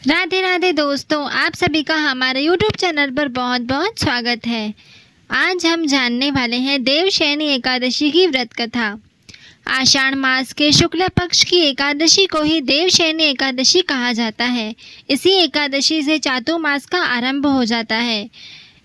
राधे राधे दोस्तों, आप सभी का हमारे YouTube चैनल पर बहुत बहुत स्वागत है। आज हम जानने वाले हैं देवशयनी एकादशी की व्रत कथा। आषाढ़ मास के शुक्ल पक्ष की एकादशी को ही देवशयनी एकादशी कहा जाता है। इसी एकादशी से चातुर्मास का आरंभ हो जाता है।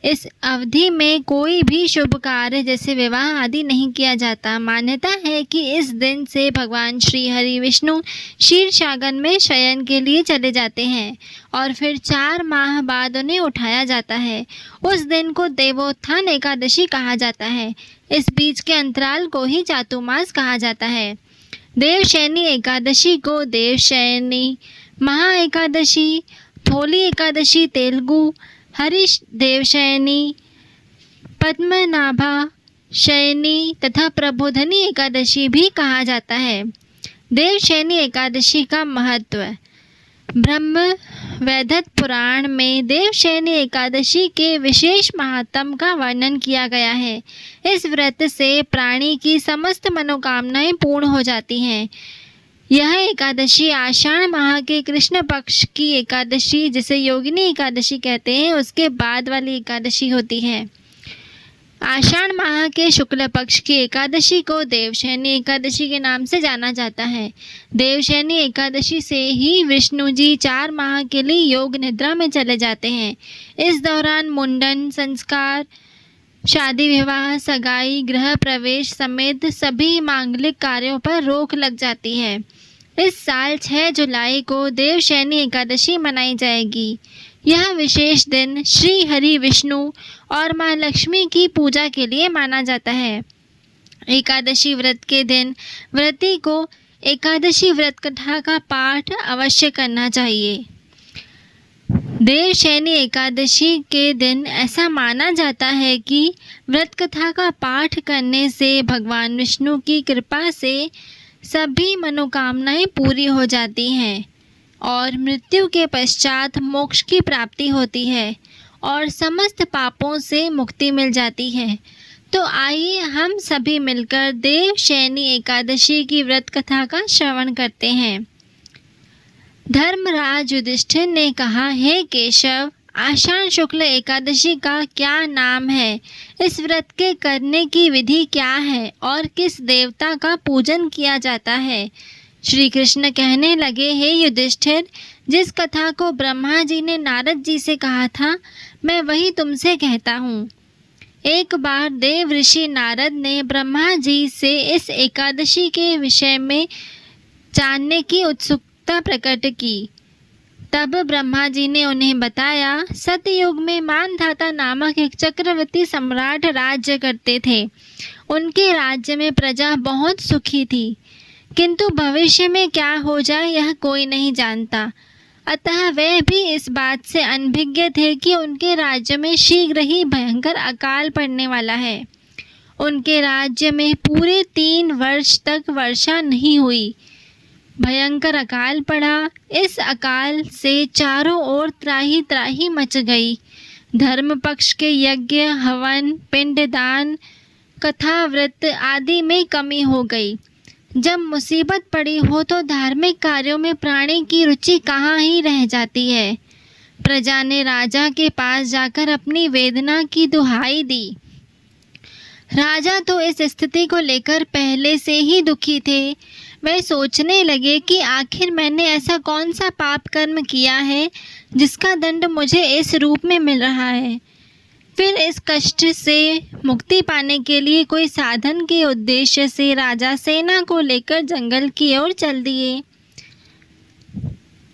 इस अवधि में कोई भी शुभ कार्य जैसे विवाह आदि नहीं किया जाता। मान्यता है कि इस दिन से भगवान श्री हरि विष्णु क्षीरसागर में शयन के लिए चले जाते हैं और फिर 4 माह बाद उन्हें उठाया जाता है। उस दिन को देवोत्थान एकादशी कहा जाता है। इस बीच के अंतराल को ही चातुर्मास कहा जाता है। देवशयनी एकादशी को देवशयनी, महा एकादशी, थोली एकादशी तेलुगु, हरीश देवशयनी, पद्मनाभा शयनी तथा प्रबोधनी एकादशी भी कहा जाता है। देवशयनी एकादशी का महत्व। ब्रह्म वैदत्त पुराण में देवशयनी एकादशी के विशेष महात्म का वर्णन किया गया है। इस व्रत से प्राणी की समस्त मनोकामनाएं पूर्ण हो जाती हैं। यह एकादशी आषाढ़ माह के कृष्ण पक्ष की एकादशी, जिसे योगिनी एकादशी कहते हैं, उसके बाद वाली एकादशी होती है। आषाढ़ माह के शुक्ल पक्ष की एकादशी को देवशयनी एकादशी के नाम से जाना जाता है। देवशयनी एकादशी से ही विष्णु जी 4 माह के लिए योग निद्रा में चले जाते हैं। इस दौरान मुंडन संस्कार, शादी विवाह, सगाई, गृह प्रवेश समेत सभी मांगलिक कार्यों पर रोक लग जाती है। इस साल 6 जुलाई को देवशयनी एकादशी मनाई जाएगी। यह विशेष दिन श्री हरि विष्णु और माँ लक्ष्मी की पूजा के लिए माना जाता है। एकादशी व्रत के दिन व्रती को एकादशी व्रत कथा का पाठ अवश्य करना चाहिए। देवशयनी एकादशी के दिन ऐसा माना जाता है कि व्रत कथा का पाठ करने से भगवान विष्णु की कृपा से सभी मनोकामनाएं पूरी हो जाती हैं और मृत्यु के पश्चात मोक्ष की प्राप्ति होती है और समस्त पापों से मुक्ति मिल जाती है। तो आइए हम सभी मिलकर देवशयनी एकादशी की व्रत कथा का श्रवण करते हैं। धर्मराज युधिष्ठिर ने कहा, हे केशव, आषाढ़ शुक्ल एकादशी का क्या नाम है? इस व्रत के करने की विधि क्या है और किस देवता का पूजन किया जाता है? श्री कृष्ण कहने लगे, हे युधिष्ठिर, जिस कथा को ब्रह्मा जी ने नारद जी से कहा था, मैं वही तुमसे कहता हूँ। एक बार देव ऋषि नारद ने ब्रह्मा जी से इस एकादशी के विषय में जानने की उत्सुकता प्रकट की। तब ब्रह्मा जी ने उन्हें बताया, सतयुग में मानधाता नामक एक चक्रवर्ती सम्राट राज्य करते थे। उनके राज्य में प्रजा बहुत सुखी थी, किंतु भविष्य में क्या हो जाए यह कोई नहीं जानता। अतः वे भी इस बात से अनभिज्ञ थे कि उनके राज्य में शीघ्र ही भयंकर अकाल पड़ने वाला है। उनके राज्य में पूरे 3 वर्ष तक वर्षा नहीं हुई। भयंकर अकाल पड़ा। इस अकाल से चारों ओर त्राही त्राही मच गई। धर्म पक्ष के यज्ञ, हवन, पिंडदान, कथा, व्रत आदि में कमी हो गई। जब मुसीबत पड़ी हो तो धार्मिक कार्यों में प्राणी की रुचि कहाँ ही रह जाती है। प्रजा ने राजा के पास जाकर अपनी वेदना की दुहाई दी। राजा तो इस स्थिति को लेकर पहले से ही दुखी थे। वे सोचने लगे कि आखिर मैंने ऐसा कौन सा पाप कर्म किया है जिसका दंड मुझे इस रूप में मिल रहा है। फिर इस कष्ट से मुक्ति पाने के लिए कोई साधन के उद्देश्य से राजा सेना को लेकर जंगल की ओर चल दिए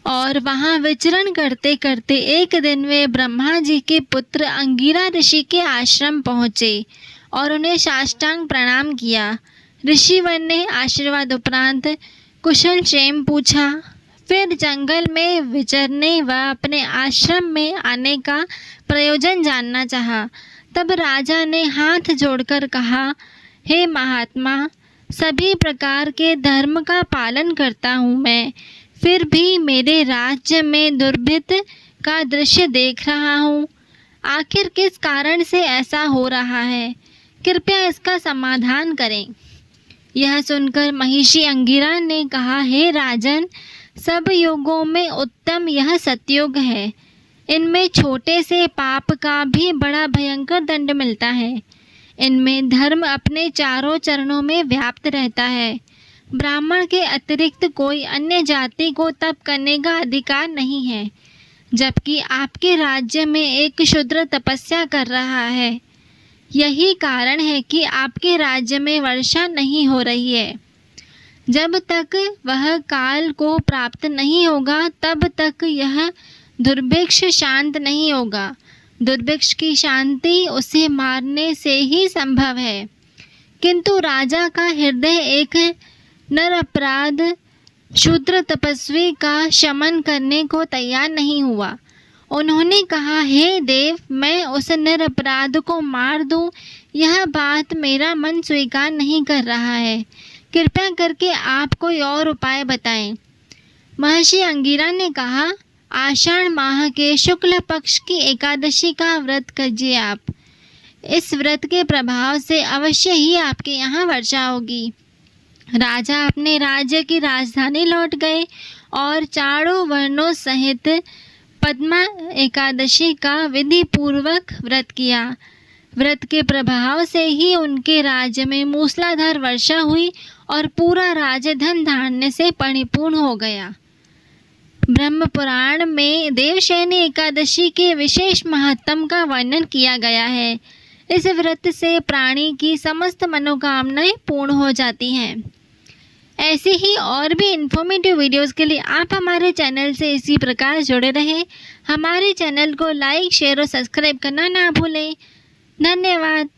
और वहां विचरण करते करते एक दिन वे ब्रह्मा जी के पुत्र अंगिरा ऋषि के आश्रम पहुँचे और उन्हें साष्टांग प्रणाम किया। ऋषिवर ने आशीर्वाद उपरांत कुशल क्षेम पूछा। फिर जंगल में विचरने व अपने आश्रम में आने का प्रयोजन जानना चाहा। तब राजा ने हाथ जोड़कर कहा, हे महात्मा, सभी प्रकार के धर्म का पालन करता हूँ मैं, फिर भी मेरे राज्य में दुर्भिक्ष का दृश्य देख रहा हूँ। आखिर किस कारण से ऐसा हो रहा है? कृपया इसका समाधान करें। यह सुनकर महिषी अंगिरा ने कहा, हे राजन, सब योगों में उत्तम यह सतयुग है। इनमें छोटे से पाप का भी बड़ा भयंकर दंड मिलता है। इनमें धर्म अपने चारों चरणों में व्याप्त रहता है। ब्राह्मण के अतिरिक्त कोई अन्य जाति को तप करने का अधिकार नहीं है, जबकि आपके राज्य में एक शूद्र तपस्या कर रहा है। यही कारण है कि आपके राज्य में वर्षा नहीं हो रही है। जब तक वह काल को प्राप्त नहीं होगा, तब तक यह दुर्भिक्ष शांत नहीं होगा। दुर्भिक्ष की शांति उसे मारने से ही संभव है। किंतु राजा का हृदय एक निरपराध शूद्र तपस्वी का शमन करने को तैयार नहीं हुआ। उन्होंने कहा, हे देव, मैं उस निरपराध को मार दूं, यह बात मेरा मन स्वीकार नहीं कर रहा है। कृपया करके आप कोई और उपाय बताएं। महर्षि अंगिरा ने कहा, आषाढ़ माह के शुक्ल पक्ष की एकादशी का व्रत कीजिए आप। इस व्रत के प्रभाव से अवश्य ही आपके यहाँ वर्षा होगी। राजा अपने राज्य की राजधानी लौट गए और चारों वर्णों सहित पद्मा एकादशी का विधि पूर्वक व्रत किया। व्रत के प्रभाव से ही उनके राज्य में मूसलाधार वर्षा हुई और पूरा राज्य धन धान्य से परिपूर्ण हो गया। ब्रह्म पुराण में देवशयनी एकादशी के विशेष महत्व का वर्णन किया गया है। इस व्रत से प्राणी की समस्त मनोकामनाएं पूर्ण हो जाती हैं। ऐसे ही और भी इन्फॉर्मेटिव वीडियोस के लिए आप हमारे चैनल से इसी प्रकार जुड़े रहें। हमारे चैनल को लाइक, शेयर और सब्सक्राइब करना ना भूलें। धन्यवाद।